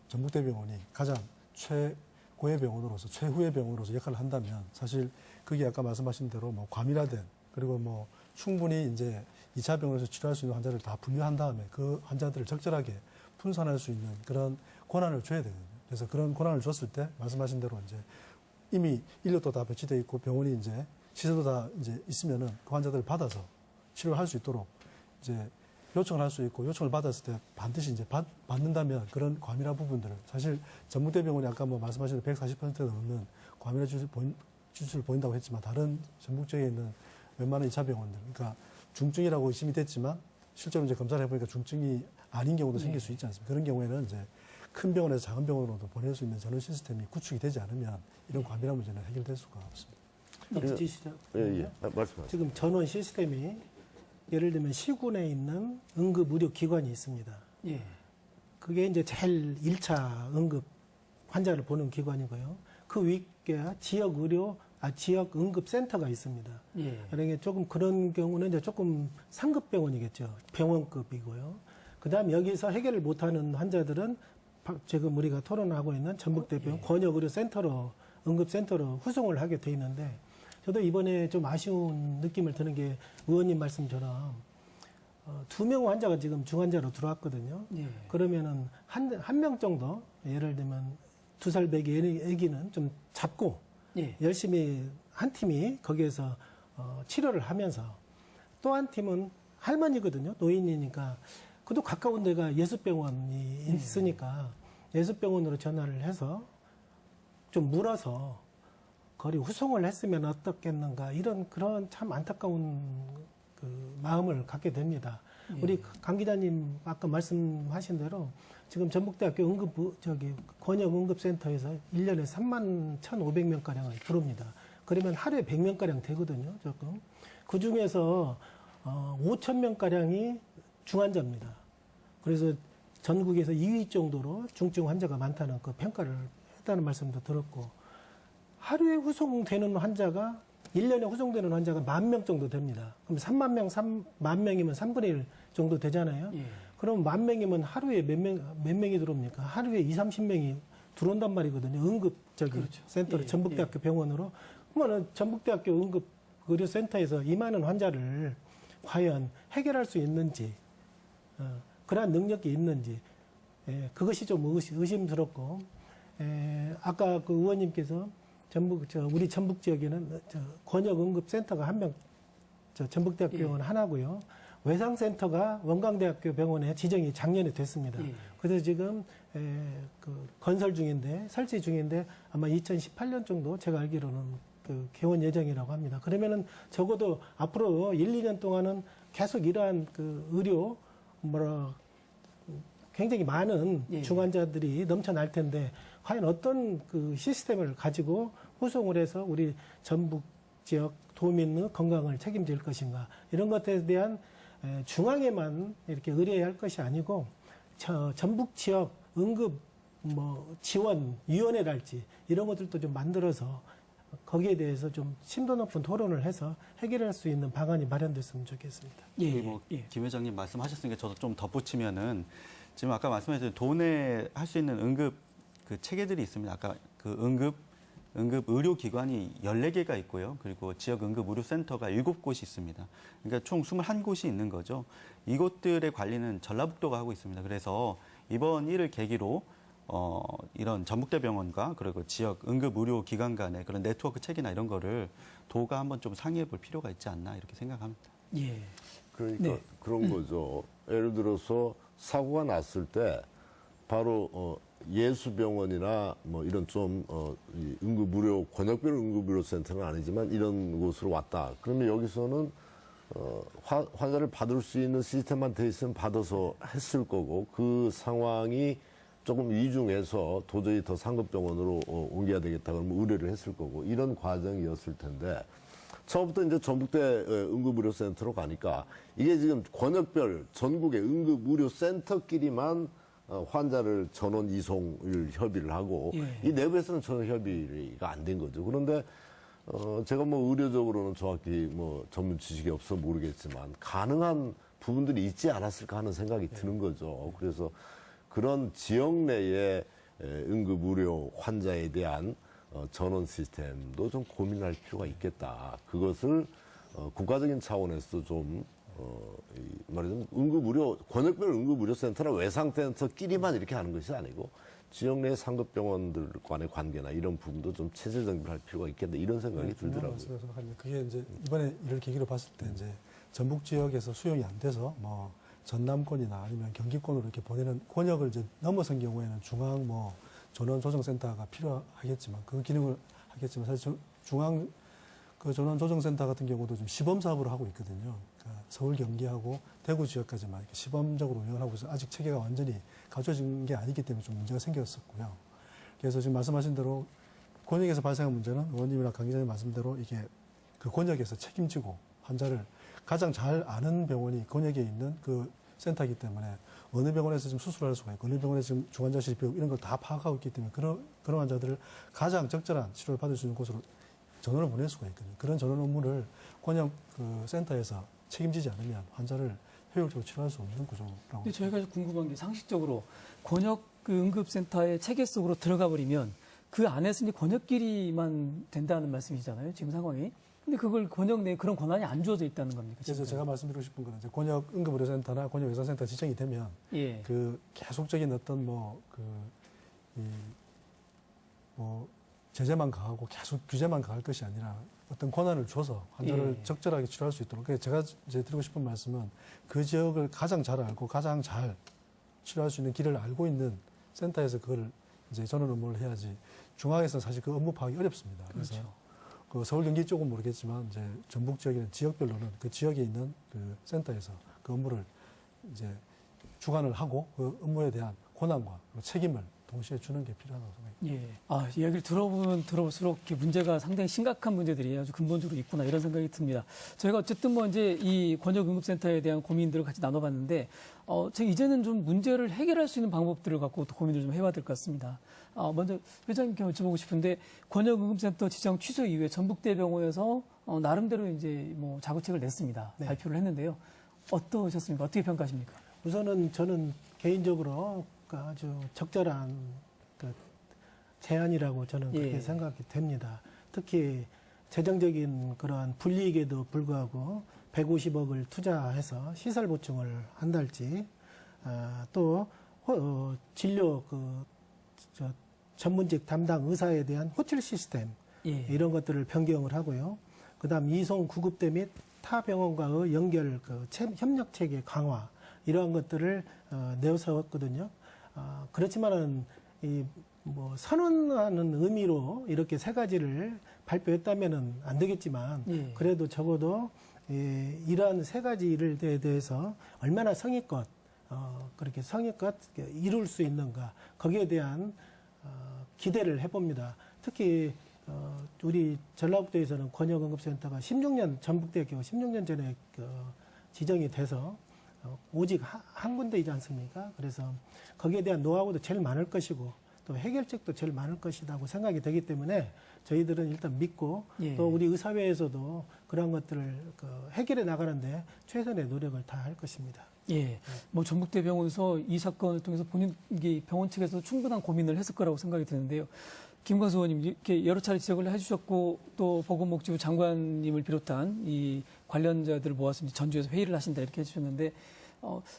[SPEAKER 5] 전북대병원이 가장 최고의 병원으로서 최후의 병원으로서 역할을 한다면 사실 그게 아까 말씀하신 대로 과밀화된 그리고 충분히 이제 2차 병원에서 치료할 수 있는 환자를 다 분류한 다음에 그 환자들을 적절하게 분산할 수 있는 그런 권한을 줘야 되거든요. 그래서 그런 권한을 줬을 때 말씀하신 대로 이제 이미 인력도 다 배치되어 있고 병원이 이제 시설도 다 이제 있으면은 그 환자들을 받아서 치료를 할 수 있도록 이제 요청을 할 수 있고 요청을 받았을 때 반드시 이제 받는다면 그런 과밀화 부분들을 사실 전북대병원이 아까 말씀하신 140%가 넘는 과밀화 지수를 보인다고 했지만 다른 전북 지역에 있는 웬만한 2차 병원들 그러니까 중증이라고 의심이 됐지만 실제로 이제 검사를 해보니까 중증이 아닌 경우도 생길 수 있지 않습니까? 그런 경우에는 이제 큰 병원에서 작은 병원으로도 보낼 수 있는 전원 시스템이 구축이 되지 않으면 이런 과밀화 문제는 해결될 수가 없습니다.
[SPEAKER 3] 지시죠.
[SPEAKER 2] 예. 말씀하세요.
[SPEAKER 3] 지금 전원 시스템이 예를 들면 시군에 있는 응급의료기관이 있습니다.
[SPEAKER 1] 예.
[SPEAKER 3] 그게 이제 제일 1차 응급 환자를 보는 기관이고요. 그 위에 지역 응급센터가 있습니다.
[SPEAKER 1] 예.
[SPEAKER 3] 그러니까 조금 그런 경우는 이제 조금 상급 병원이겠죠. 병원급이고요. 그다음 여기서 해결을 못하는 환자들은 지금 우리가 토론하고 있는 전북대병원 권역의료센터로 응급센터로 후송을 하게 돼 있는데 저도 이번에 좀 아쉬운 느낌을 드는 게 의원님 말씀처럼 2명 환자가 지금 중환자로 들어왔거든요.
[SPEAKER 1] 예.
[SPEAKER 3] 그러면은 한 명 정도 예를 들면 2살 배기 아기는 좀 잡고
[SPEAKER 1] 예.
[SPEAKER 3] 열심히 한 팀이 거기에서 치료를 하면서 또 한 팀은 할머니거든요. 노인이니까 그도 가까운 데가 예수병원이 있으니까 예수병원으로 전화를 해서 좀 물어서 거리 후송을 했으면 어떻겠는가 이런 그런 참 안타까운 그 마음을 갖게 됩니다. 우리 강 기자님 아까 말씀하신 대로 지금 전북대학교 권역응급센터에서 1년에 31,500명 가량을 들어옵니다. 그러면 하루에 100명 가량 되거든요. 조금 그 중에서 5,000명 가량이 중환자입니다. 그래서 전국에서 2위 정도로 중증 환자가 많다는 그 평가를 했다는 말씀도 들었고, 하루에 후송되는 환자가 1년에 후송되는 환자가 10,000명 정도 됩니다. 그럼 3만 명이면 3분의 1 정도 되잖아요.
[SPEAKER 1] 예.
[SPEAKER 3] 그럼 10,000명이면 하루에 몇 명이 들어옵니까? 하루에 20-30명이 들어온단 말이거든요. 응급
[SPEAKER 1] 그렇죠.
[SPEAKER 3] 센터로
[SPEAKER 1] 예,
[SPEAKER 3] 전북대학교 병원으로. 그러면 전북대학교 응급 의료센터에서 이 많은 환자를 과연 해결할 수 있는지, 그러한 능력이 있는지, 그것이 좀 의심스럽고, 아까 그 의원님께서 우리 전북 지역에는 권역응급센터가 한 명, 전북대학교 병원 하나고요. 외상센터가 원광대학교 병원에 지정이 작년에 됐습니다. 그래서 지금 그 건설 중인데, 설치 중인데 아마 2018년 정도 제가 알기로는 그 개원 예정이라고 합니다. 그러면은 적어도 앞으로 1-2년 동안은 계속 이러한 그 의료 굉장히 많은 중환자들이 넘쳐날 텐데 과연 어떤 그 시스템을 가지고 후송을 해서 우리 전북 지역 도민의 건강을 책임질 것인가, 이런 것에 대한 중앙에만 이렇게 의뢰해야 할 것이 아니고 전북 지역 응급 지원 위원회랄지 이런 것들도 좀 만들어서 거기에 대해서 좀 심도 높은 토론을 해서 해결할 수 있는 방안이 마련됐으면 좋겠습니다.
[SPEAKER 4] 김 회장님 말씀하셨으니까 저도 좀 덧붙이면은, 지금 아까 말씀하신 도내 할 수 있는 응급 그 체계들이 있습니다. 아까 그 응급 의료기관이 14개가 있고요. 그리고 지역 응급의료센터가 7곳이 있습니다. 그러니까 총 21곳이 있는 거죠. 이곳들의 관리는 전라북도가 하고 있습니다. 그래서 이번 일을 계기로 이런 전북대병원과 그리고 지역 응급의료기관 간의 그런 네트워크 체계나 이런 거를 도가 한번 좀 상의해 볼 필요가 있지 않나 이렇게 생각합니다.
[SPEAKER 1] 예.
[SPEAKER 2] 그러니까 그런 거죠. 예를 들어서 사고가 났을 때 바로 예수병원이나 이런 좀 응급의료 권역별 응급의료센터는 아니지만 이런 곳으로 왔다. 그러면 여기서는 환자를 받을 수 있는 시스템만 돼 있으면 받아서 했을 거고, 그 상황이 조금 위중해서 도저히 더 상급병원으로 옮겨야 되겠다 그러면 의뢰를 했을 거고, 이런 과정이었을 텐데, 처음부터 이제 전북대 응급의료센터로 가니까 이게 지금 권역별 전국의 응급의료센터끼리만 환자를 전원 이송을 협의를 하고, 이 내부에서는 전원 협의가 안 된 거죠. 그런데 제가 의료적으로는 정확히 전문 지식이 없어 모르겠지만 가능한 부분들이 있지 않았을까 하는 생각이 드는 거죠. 그래서 그런 지역 내의 응급의료 환자에 대한 전원 시스템도 좀 고민할 필요가 있겠다. 그것을 국가적인 차원에서 좀 말하자면 응급의료 권역별 응급의료센터나 외상센터끼리만 이렇게 하는 것이 아니고 지역 내 상급병원들 간의 관계나 이런 부분도 좀 체제 정비를 할 필요가 있겠다, 이런 생각이 들더라고요.
[SPEAKER 5] 그게 이제 이번에 이를 계기로 봤을 때 이제 전북 지역에서 수용이 안 돼서 전남권이나 아니면 경기권으로 이렇게 보내는 권역을 이제 넘어선 경우에는 중앙 전원 조정센터가 필요하겠지만 그 기능을 하겠지만, 사실 중앙 그 전원 조정센터 같은 경우도 좀 시범 사업을 하고 있거든요. 그러니까 서울, 경기하고 대구 지역까지만 이렇게 시범적으로 운영을 하고 있어서 아직 체계가 완전히 갖춰진 게 아니기 때문에 좀 문제가 생겼었고요. 그래서 지금 말씀하신 대로 권역에서 발생한 문제는 의원님이나 강 기자님 말씀대로 이게 그 권역에서 책임지고 환자를 가장 잘 아는 병원이 권역에 있는 그 센터이기 때문에 어느 병원에서 지금 수술할 수가 있고 어느 병원에서 지금 중환자실 비용 이런 걸 다 파악하고 있기 때문에 그런 환자들을 가장 적절한 치료를 받을 수 있는 곳으로 전원을 보낼 수가 있거든요. 그런 전원 업무를 권역 그 센터에서 책임지지 않으면 환자를 효율적으로 치료할 수 없는 구조라고.
[SPEAKER 1] 근데 저희가 궁금한 게, 상식적으로 권역 그 응급센터의 체계 속으로 들어가 버리면 그 안에서 이제 권역끼리만 된다는 말씀이잖아요, 지금 상황이. 근데 그걸 권역 내에 그런 권한이 안 주어져 있다는 겁니까?
[SPEAKER 5] 그래서
[SPEAKER 1] 지금까지?
[SPEAKER 5] 제가 말씀드리고 싶은 거는 이제 권역 응급의료센터나 권역 외상센터 지정이 되면 그 계속적인 어떤 제재만 가하고 계속 규제만 가할 것이 아니라 어떤 권한을 줘서 환자를
[SPEAKER 1] 예.
[SPEAKER 5] 적절하게 치료할 수 있도록. 그래서 제가 이제 드리고 싶은 말씀은 그 지역을 가장 잘 알고 가장 잘 치료할 수 있는 길을 알고 있는 센터에서 그걸 이제 전원 업무를 해야지 중앙에서 사실 그 업무 파악이 어렵습니다. 그래서
[SPEAKER 1] 그렇죠.
[SPEAKER 5] 그 서울 경기 쪽은 모르겠지만 이제 전북 지역이나 지역별로는 그 지역에 있는 그 센터에서 그 업무를 이제 주관을 하고 그 업무에 대한 권한과 책임을 동시에 주는 게 필요하다고 생각합니다.
[SPEAKER 1] 예. 아, 이야기를 들어보면 들어볼수록 이렇게 문제가 상당히 심각한 문제들이 아주 근본적으로 있구나 이런 생각이 듭니다. 저희가 어쨌든 뭐 이제 이 권역응급센터에 대한 고민들을 같이 나눠봤는데, 제가 이제는 좀 문제를 해결할 수 있는 방법들을 갖고 또 고민을 좀 해봐야 될 것 같습니다. 먼저 회장님께 여쭤보고 싶은데, 권역응급센터 지정 취소 이후에 전북대병원에서 나름대로 이제 뭐 자구책을 냈습니다.
[SPEAKER 3] 네.
[SPEAKER 1] 발표를 했는데요. 어떠셨습니까? 어떻게 평가하십니까?
[SPEAKER 3] 우선은 저는 개인적으로 그 아주 적절한 그 제안이라고 저는 그렇게
[SPEAKER 1] 예.
[SPEAKER 3] 생각이 됩니다. 특히 재정적인 그러한 불이익에도 불구하고 150억을 투자해서 시설 보충을 한달지, 또 진료 전문직 담당 의사에 대한 호출 시스템
[SPEAKER 1] 예.
[SPEAKER 3] 이런 것들을 변경을 하고요. 그다음 이송 구급대 및 타 병원과의 연결 협력 체계 강화 이러한 것들을 내세웠거든요. 그렇지만은 이 뭐 선언하는 의미로 이렇게 세 가지를 발표했다면은 안 되겠지만
[SPEAKER 1] 예.
[SPEAKER 3] 그래도 적어도 이러한 세 가지를 대해서 얼마나 성의껏 그렇게 성의껏 이룰 수 있는가 거기에 대한 기대를 해봅니다. 특히 우리 전라북도에서는 권역응급센터가 16년 전북대교 16년 전에 지정이 돼서 오직 한 군데이지 않습니까? 그래서 거기에 대한 노하우도 제일 많을 것이고 또 해결책도 제일 많을 것이라고 생각이 되기 때문에 저희들은 일단 믿고
[SPEAKER 1] 예.
[SPEAKER 3] 또 우리 의사회에서도 그런 것들을 해결해 나가는데 최선의 노력을 다할 것입니다.
[SPEAKER 1] 예, 뭐 전북대병원에서 이 사건을 통해서 본인 이게 병원 측에서 충분한 고민을 했을 거라고 생각이 드는데요. 김광수 의원님 이렇게 여러 차례 지적을 해주셨고 또 보건복지부 장관님을 비롯한 이 관련자들을 모아서 이제 전주에서 회의를 하신다 이렇게 해주셨는데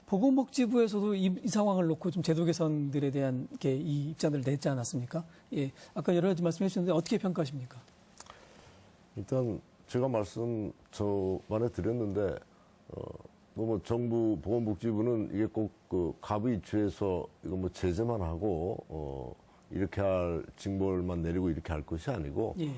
[SPEAKER 1] 보건복지부에서도 이 상황을 놓고 좀 제도 개선들에 대한 이렇게 이 입장을 냈지 않았습니까? 예, 아까 여러 가지 말씀해 주셨는데 어떻게 평가하십니까?
[SPEAKER 2] 일단 제가 말씀 저번에 드렸는데 뭐 정부 보건복지부는 이게 꼭 그 갑의취해서 이거 뭐 제재만 하고 이렇게 할 징벌만 내리고 이렇게 할 것이 아니고
[SPEAKER 1] 예,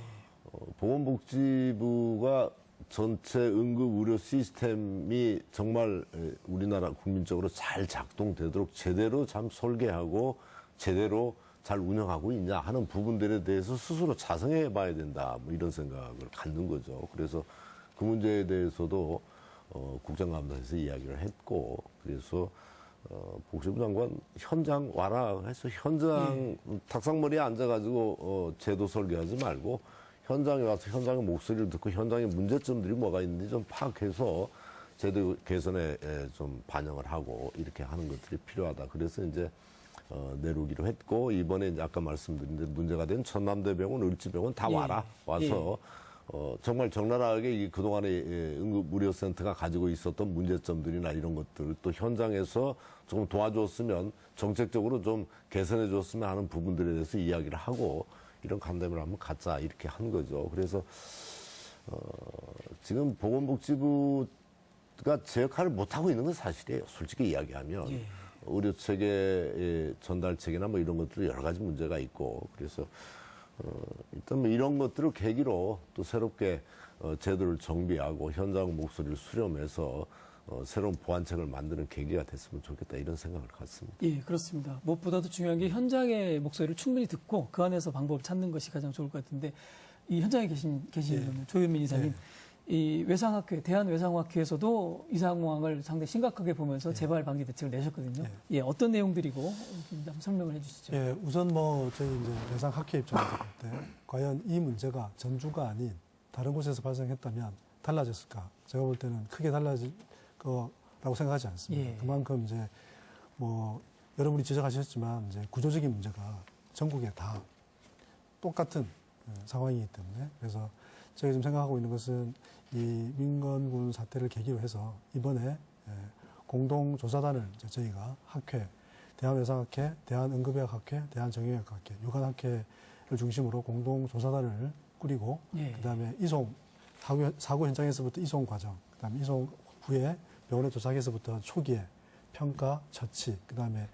[SPEAKER 2] 보건복지부가 전체 응급 의료 시스템이 정말 우리나라 국민적으로 잘 작동되도록 제대로 참 설계하고 제대로 잘 운영하고 있냐 하는 부분들에 대해서 스스로 자성해 봐야 된다. 뭐 이런 생각을 갖는 거죠. 그래서 그 문제에 대해서도 국정감사에서 이야기를 했고 그래서 복지부 장관 현장 와라 해서 현장 탁상머리에 앉아가지고 제도 설계하지 말고 현장에 와서 현장의 목소리를 듣고 현장의 문제점들이 뭐가 있는지 좀 파악해서 제도 개선에 좀 반영을 하고 이렇게 하는 것들이 필요하다. 그래서 이제 내놓기로 했고 이번에 이제 아까 말씀드린 대로 문제가 된 전남대병원, 을지병원 다 와라 와서 정말 적나라하게 이 그동안의 응급의료센터가 가지고 있었던 문제점들이나 이런 것들 또 현장에서 조금 도와줬으면 정책적으로 좀 개선해 줬으면 하는 부분들에 대해서 이야기를 하고 이런 간담회를 한번 갖자 이렇게 한 거죠. 그래서 지금 보건복지부가 제 역할을 못하고 있는 건 사실이에요. 솔직히 이야기하면.
[SPEAKER 1] 예.
[SPEAKER 2] 의료체계의 전달체계나 뭐 이런 것들도 여러 가지 문제가 있고 그래서 일단 뭐 이런 것들을 계기로 또 새롭게 제도를 정비하고 현장 목소리를 수렴해서 새로운 보완책을 만드는 계기가 됐으면 좋겠다 이런 생각을 갖습니다.
[SPEAKER 1] 예, 그렇습니다. 무엇보다도 중요한 게 현장의 목소리를 충분히 듣고 그 안에서 방법을 찾는 것이 가장 좋을 것 같은데 이 현장에 계신 조현민 이사님, 이 외상학회, 대한외상학회에서도 이 상황을 상당히 심각하게 보면서 재발 방지 대책을 내셨거든요. 예, 어떤 내용들이고 한번 설명을 해주시죠.
[SPEAKER 5] 예, 우선 뭐 저희 이제 외상학회 입장에서 볼 때 과연 이 문제가 전주가 아닌 다른 곳에서 발생했다면 달라졌을까? 제가 볼 때는 크게 달라질 거라고 생각하지 않습니다.
[SPEAKER 1] 예.
[SPEAKER 5] 그만큼 이제 뭐 여러분이 지적하셨지만 이제 구조적인 문제가 전국에 다 똑같은 상황이기 때문에 그래서 제가 지금 생각하고 있는 것은 이 민건군 사태를 계기로 해서 이번에 공동조사단을 저희가 학회, 대한외상학회, 대한응급의학학회, 대한정형외과학회, 유관학회를 중심으로 공동 조사단을 꾸리고
[SPEAKER 1] 예.
[SPEAKER 5] 그다음에 사고 현장에서부터 이송 과정, 그다음에 이송 후에 병원에 도착해서부터 초기에 평가, 처치, 그다음에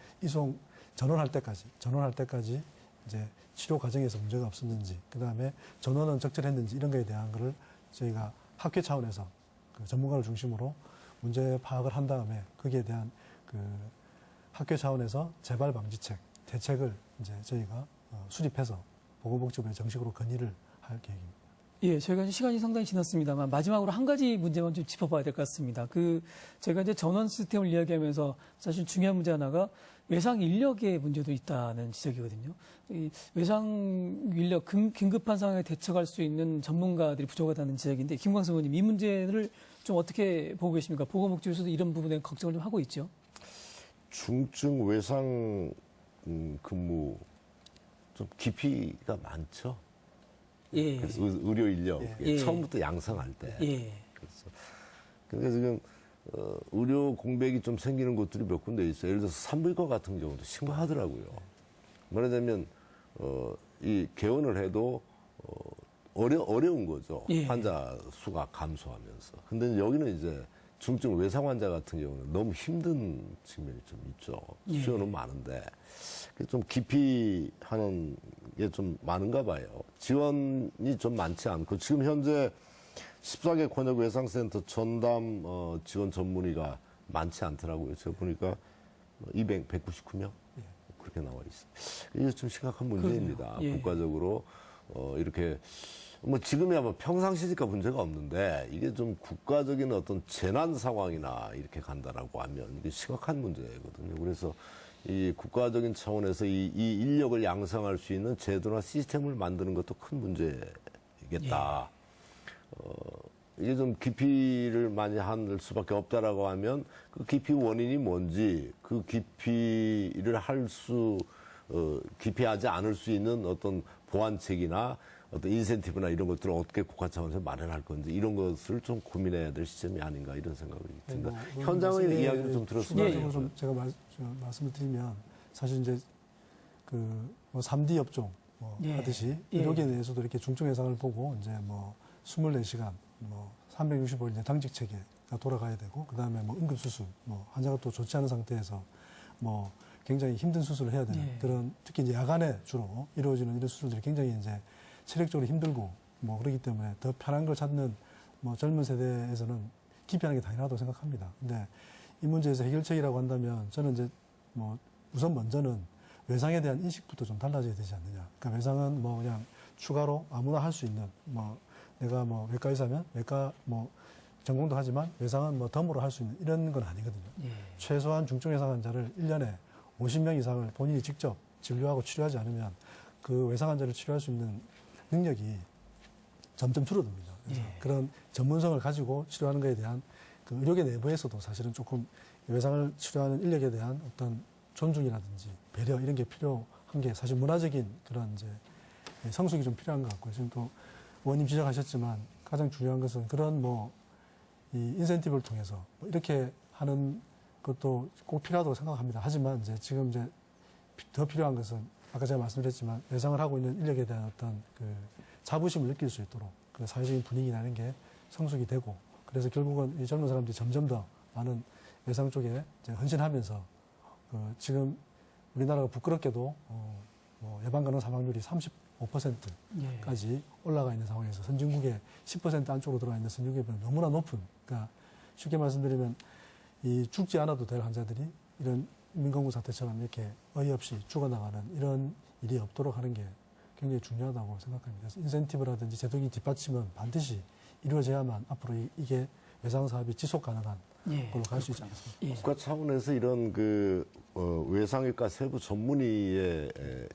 [SPEAKER 5] 전원할 때까지 이제 치료 과정에서 문제가 없었는지, 그다음에 전원은 적절했는지 이런 거에 대한 거를 저희가 학회 차원에서 그 전문가를 중심으로 문제 파악을 한 다음에 거기에 대한 그 학교 차원에서 재발 방지책, 대책을 이제 저희가 수립해서 보건복지부에 정식으로 건의를 할 계획입니다.
[SPEAKER 1] 예, 저희가 이제 시간이 상당히 지났습니다만 마지막으로 한 가지 문제만 좀 짚어봐야 될 것 같습니다. 제가 이제 전원 시스템을 이야기하면서 사실 중요한 문제 하나가 외상 인력의 문제도 있다는 지적이거든요. 이 외상 인력 긴급한 상황에 대처할 수 있는 전문가들이 부족하다는 지적인데 김광석 의원님 이 문제를 좀 어떻게 보고 계십니까? 보건복지부에서도 이런 부분에 걱정을 좀 하고 있죠.
[SPEAKER 2] 중증 외상 근무 좀 깊이가 많죠.
[SPEAKER 1] 예.
[SPEAKER 2] 그래서 의료 인력
[SPEAKER 1] 예.
[SPEAKER 2] 처음부터 양성할 때.
[SPEAKER 1] 예.
[SPEAKER 2] 그러니까 지금 의료 공백이 좀 생기는 곳들이 몇 군데 있어요. 예를 들어서 산부인과 같은 경우도 심각하더라고요. 말하자면 이 개원을 해도 어려운 거죠.
[SPEAKER 1] 예.
[SPEAKER 2] 환자 수가 감소하면서. 근데 여기는 이제 중증 외상 환자 같은 경우는 너무 힘든 측면이 좀 있죠.
[SPEAKER 1] 예.
[SPEAKER 2] 수요는 많은데 좀 깊이 하는 게 좀 많은가 봐요. 지원이 좀 많지 않고 지금 현재 14개 권역 외상센터 전담 지원 전문의가 많지 않더라고요. 제가 보니까 199명 그렇게 나와 있어요. 이게 좀 심각한 문제입니다.
[SPEAKER 1] 예.
[SPEAKER 2] 국가적으로 이렇게 뭐 지금이야 뭐 평상시니까 문제가 없는데 이게 좀 국가적인 어떤 재난 상황이나 이렇게 간다라고 하면 이게 심각한 문제거든요. 그래서 이 국가적인 차원에서 이 인력을 양성할 수 있는 제도나 시스템을 만드는 것도 큰 문제겠다. 이게 좀 기피를 많이 할 수밖에 없다라고 하면 그 기피 원인이 뭔지 그 기피를 기피하지 않을 수 있는 어떤 보완책이나 어떤 인센티브나 이런 것들을 어떻게 국가 차원에서 마련할 건지 이런 것을 좀 고민해야 될 시점이 아닌가 이런 생각이 듭니다. 현장의 이야기를 좀 들었으면
[SPEAKER 5] 추가적으로 좀 제가 말씀을 드리면 사실 이제 뭐 3D 업종
[SPEAKER 1] 예.
[SPEAKER 5] 하듯이
[SPEAKER 1] 예.
[SPEAKER 5] 의료계에서도 이렇게 중증 외상을 보고 이제 뭐 24시간 뭐 365일 이제 당직 체계가 돌아가야 되고 그다음에 뭐 응급 수술 뭐 환자가 또 좋지 않은 상태에서 뭐 굉장히 힘든 수술을 해야 되는
[SPEAKER 1] 예.
[SPEAKER 5] 그런 특히 이제 야간에 주로 이루어지는 이런 수술들이 굉장히 이제 체력적으로 힘들고 뭐 그렇기 때문에 더 편한 걸 찾는 뭐 젊은 세대에서는 기피하는 게 당연하다고 생각합니다. 근데 이 문제에서 해결책이라고 한다면 저는 이제 뭐 우선 먼저는 외상에 대한 인식부터 좀 달라져야 되지 않느냐. 그러니까 외상은 뭐 그냥 추가로 아무나 할 수 있는 뭐 내가 뭐 외과 의사면 외과 뭐 전공도 하지만 외상은 뭐 덤으로 할 수 있는 이런 건 아니거든요.
[SPEAKER 1] 예.
[SPEAKER 5] 최소한 중증 외상 환자를 1년에 50명 이상을 본인이 직접 진료하고 치료하지 않으면 그 외상 환자를 치료할 수 있는 능력이 점점 줄어듭니다. 그래서
[SPEAKER 1] 예.
[SPEAKER 5] 그런 전문성을 가지고 치료하는 것에 대한 그 의료계 내부에서도 사실은 조금 외상을 치료하는 인력에 대한 어떤 존중이라든지 배려 이런 게 필요한 게 사실 문화적인 그런 이제 성숙이 좀 필요한 것 같고요. 지금 또 의원님 지적하셨지만 가장 중요한 것은 그런 뭐 이 인센티브를 통해서 뭐 이렇게 하는 것도 꼭 필요하다고 생각합니다. 하지만 이제 지금 이제 더 필요한 것은 아까 제가 말씀드렸지만 외상을 하고 있는 인력에 대한 어떤 그 자부심을 느낄 수 있도록 그 사회적인 분위기라는 게 성숙이 되고 그래서 결국은 이 젊은 사람들이 점점 더 많은 외상 쪽에 이제 헌신하면서 지금 우리나라가 부끄럽게도 뭐 예방 가능 사망률이 35%까지
[SPEAKER 1] 예.
[SPEAKER 5] 올라가 있는 상황에서 선진국의 10% 안쪽으로 들어가 있는 선진국에 비해 너무나 높은 그러니까 쉽게 말씀드리면 이 죽지 않아도 될 환자들이 이런 인민공구 사태처럼 이렇게 어이없이 죽어나가는 이런 일이 없도록 하는 게 굉장히 중요하다고 생각합니다. 그래서 인센티브라든지 제도적인 뒷받침은 반드시 이루어져야만 앞으로 이게 외상 사업이 지속 가능한
[SPEAKER 1] 예.
[SPEAKER 5] 걸로 갈 수 있지 않겠습니까?
[SPEAKER 1] 예.
[SPEAKER 2] 국가 차원에서 이런 외상외과 세부 전문의의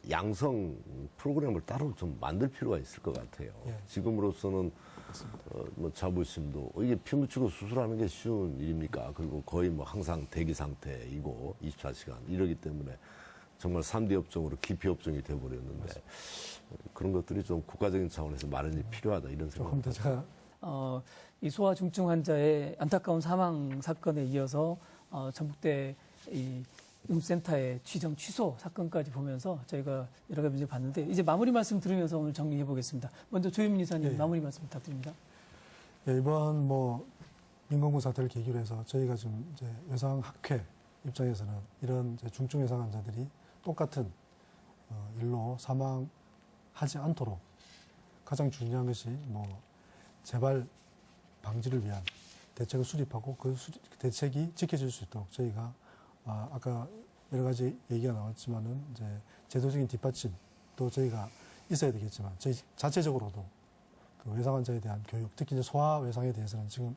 [SPEAKER 2] 양성 프로그램을 따로 좀 만들 필요가 있을 것 같아요.
[SPEAKER 5] 예.
[SPEAKER 2] 지금으로서는 뭐 자부심도 이게 피 묻히고 수술하는 게 쉬운 일입니까? 그리고 거의 뭐 항상 대기 상태이고 24시간 이러기 때문에 정말 3D 업종으로 기피 업종이 되어버렸는데 그런 것들이 좀 국가적인 차원에서 마련이 필요하다 이런
[SPEAKER 5] 조금 더
[SPEAKER 2] 생각입니다.
[SPEAKER 5] 제가
[SPEAKER 1] 이 소아 중증 환자의 안타까운 사망 사건에 이어서 전북대 이 응급센터의 취정 취소 사건까지 보면서 저희가 여러 가지 문제 봤는데 이제 마무리 말씀 들으면서 오늘 정리해 보겠습니다. 먼저 조윤민 이사님
[SPEAKER 5] 예.
[SPEAKER 1] 마무리 말씀 부탁드립니다.
[SPEAKER 5] 예, 이번 인공구 사태를 계기로 해서 저희가 지금 이제 외상학회 입장에서는 이런 이제 중증 외상 환자들이 똑같은 일로 사망하지 않도록 가장 중요한 것이 재발 방지를 위한 대책을 수립하고 그 대책이 지켜질 수 있도록 저희가 아까 여러 가지 얘기가 나왔지만은 이제 제도적인 뒷받침도 저희가 있어야 되겠지만 저희 자체적으로도 그 외상 환자에 대한 교육, 특히 이제 소아 외상에 대해서는 지금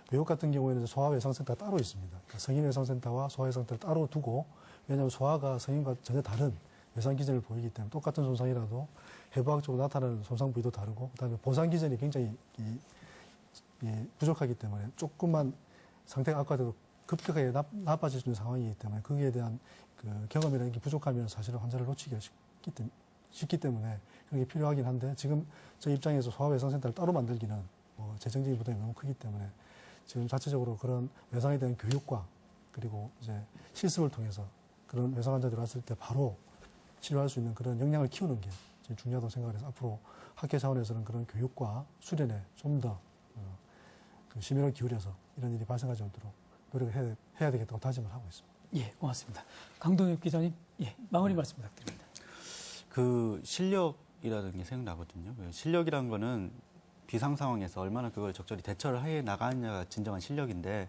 [SPEAKER 5] 외국 같은 경우에는 소아 외상센터가 따로 있습니다. 그러니까 성인 외상센터와 소아 외상센터를 따로 두고 왜냐하면 소아가 성인과 전혀 다른 외상 기전을 보이기 때문에 똑같은 손상이라도 해부학적으로 나타나는 손상 부위도 다르고 그다음에 보상 기전이 굉장히 부족하기 때문에 조금만 상태가 악화돼도 급격하게 나빠질 수 있는 상황이기 때문에 거기에 대한 그 경험이라는 게 부족하면 사실은 환자를 놓치기가 쉽기 때문에 그런 게 필요하긴 한데 지금 저희 입장에서 소아외상센터를 따로 만들기는 재정적인 부담이 너무 크기 때문에 지금 자체적으로 그런 외상에 대한 교육과 그리고 이제 실습을 통해서 그런 외상 환자들이 왔을 때 바로 치료할 수 있는 그런 역량을 키우는 게 제일 중요하다고 생각해서 앞으로 학회 차원에서는 그런 교육과 수련에 좀 더 심혈을 기울여서 이런 일이 발생하지 않도록 노력을 해야 되겠다고 다짐을 하고 있습니다.
[SPEAKER 1] 예, 고맙습니다. 강동엽 기자님, 마무리 말씀 부탁드립니다.
[SPEAKER 4] 그 실력이라는 게 생각나거든요. 실력이란 거는 비상 상황에서 얼마나 그걸 적절히 대처를 해 나가느냐가 진정한 실력인데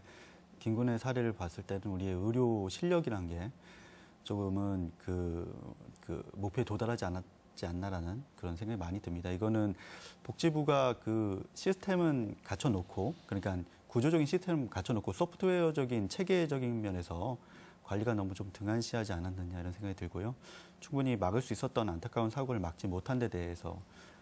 [SPEAKER 4] 김군의 사례를 봤을 때는 우리의 의료 실력이란 게 조금은 그 목표에 도달하지 않았지 않나라는 그런 생각이 많이 듭니다. 이거는 복지부가 그 시스템은 갖춰놓고 그러니까 구조적인 시스템을 갖춰놓고 소프트웨어적인 체계적인 면에서 관리가 너무 좀 등한시하지 않았느냐 이런 생각이 들고요. 충분히 막을 수 있었던 안타까운 사고를 막지 못한 데 대해서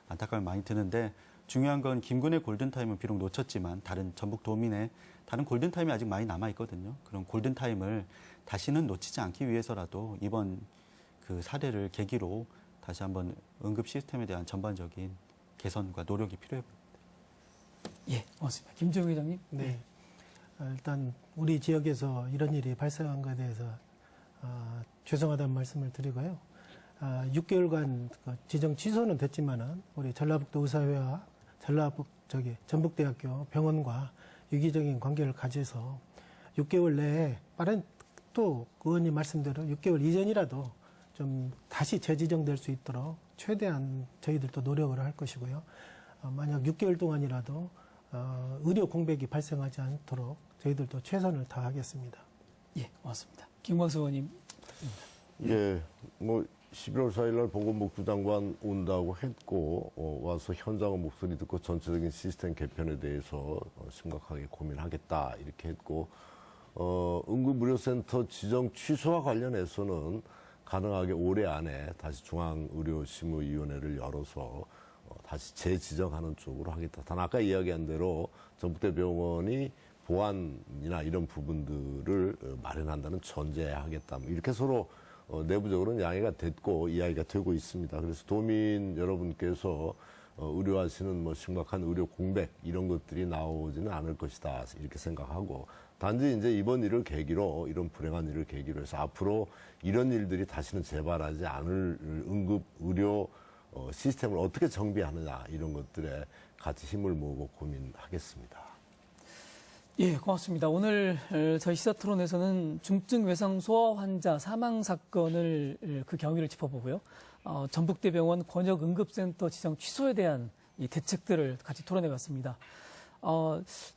[SPEAKER 4] 안타까움이 많이 드는데 중요한 건 김군의 골든타임은 비록 놓쳤지만 다른 전북 도민의 다른 골든타임이 아직 많이 남아있거든요. 그런 골든타임을 다시는 놓치지 않기 위해서라도 이번 그 사례를 계기로 다시 한번 응급 시스템에 대한 전반적인 개선과 노력이 필요해 보입니다.
[SPEAKER 1] 예, 고맙습니다. 김지용 회장님.
[SPEAKER 3] 네. 일단 우리 지역에서 이런 일이 발생한 것에 대해서 죄송하다는 말씀을 드리고요. 6개월간 지정 취소는 됐지만은 우리 전라북도 의사회와 전북대학교 병원과 유기적인 관계를 가져서 6개월 내에 빠른 또 의원님 말씀대로 6개월 이전이라도 좀 다시 재지정될 수 있도록 최대한 저희들도 노력을 할 것이고요. 만약 6개월 동안이라도 의료 공백이 발생하지 않도록 저희들도 최선을 다하겠습니다.
[SPEAKER 1] 예, 고맙습니다. 김광수 의원님.
[SPEAKER 2] 예, 11월 4일 날 보건복지부 장관 온다고 했고 와서 현장의 목소리 듣고 전체적인 시스템 개편에 대해서 심각하게 고민하겠다 이렇게 했고 응급의료센터 지정 취소와 관련해서는 가능하게 올해 안에 다시 중앙의료심의위원회를 열어서 다시 재지정하는 쪽으로 하겠다. 단 아까 이야기한 대로 전북대병원이 보안이나 이런 부분들을 마련한다는 전제하겠다. 이렇게 서로 내부적으로는 양해가 됐고 이야기가 되고 있습니다. 그래서 도민 여러분께서 의료하시는 심각한 의료 공백 이런 것들이 나오지는 않을 것이다 이렇게 생각하고 단지 이제 이번 일을 계기로 이런 불행한 일을 계기로 해서 앞으로 이런 일들이 다시는 재발하지 않을 응급 의료 시스템을 어떻게 정비하느냐 이런 것들에 같이 힘을 모으고 고민하겠습니다.
[SPEAKER 1] 예, 고맙습니다. 오늘 저희 시사토론에서는 중증 외상 소아 환자 사망 사건을 그 경위를 짚어보고요. 전북대병원 권역응급센터 지정 취소에 대한 이 대책들을 같이 토론해봤습니다.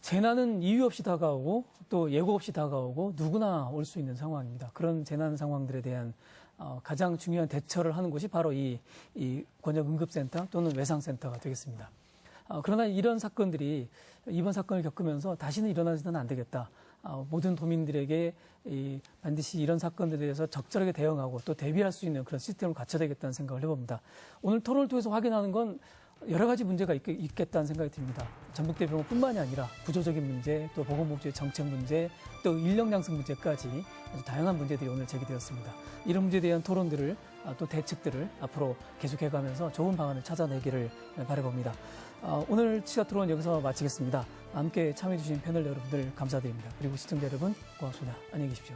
[SPEAKER 1] 재난은 이유 없이 다가오고 또 예고 없이 다가오고 누구나 올 수 있는 상황입니다. 그런 재난 상황들에 대한 가장 중요한 대처를 하는 곳이 바로 이 권역응급센터 또는 외상센터가 되겠습니다. 그러나 이런 사건들이 이번 사건을 겪으면서 다시는 일어나서는 안 되겠다. 모든 도민들에게 반드시 이런 사건들에 대해서 적절하게 대응하고 또 대비할 수 있는 그런 시스템을 갖춰야 되겠다는 생각을 해봅니다. 오늘 토론을 통해서 확인하는 건 여러 가지 문제가 있겠다는 생각이 듭니다. 전북대병원뿐만이 아니라 구조적인 문제, 또 보건복지의 정책 문제, 또 인력 양성 문제까지 아주 다양한 문제들이 오늘 제기되었습니다. 이런 문제에 대한 토론들을 또 대책들을 앞으로 계속해가면서 좋은 방안을 찾아내기를 바라봅니다. 오늘 시사토론 여기서 마치겠습니다. 함께 참여해주신 패널 여러분들 감사드립니다. 그리고 시청자 여러분 고맙습니다. 안녕히 계십시오.